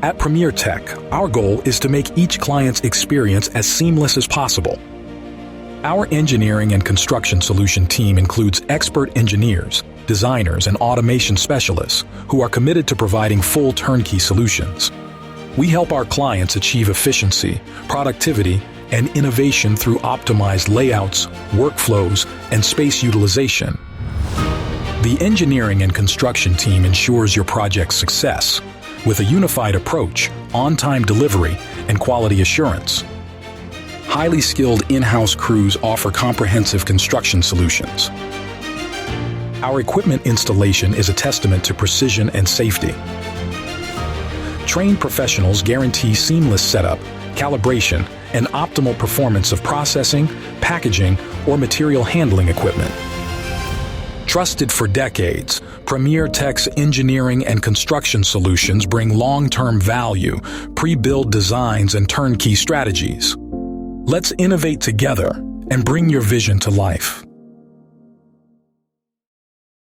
At Premier Tech, our goal is to make each client's experience as seamless as possible. Our engineering and construction solution team includes expert engineers, designers, and automation specialists who are committed to providing full turnkey solutions. We help our clients achieve efficiency, productivity, and innovation through optimized layouts, workflows, and space utilization. The engineering and construction team ensures your project's success with a unified approach, on-time delivery, and quality assurance. Highly skilled in-house crews offer comprehensive construction solutions. Our equipment installation is a testament to precision and safety. Trained professionals guarantee seamless setup, calibration, and optimal performance of processing, packaging, or material handling equipment. Trusted for decades, Premier Tech's engineering and construction solutions bring long-term value, pre-built designs, and turnkey strategies. Let's innovate together and bring your vision to life.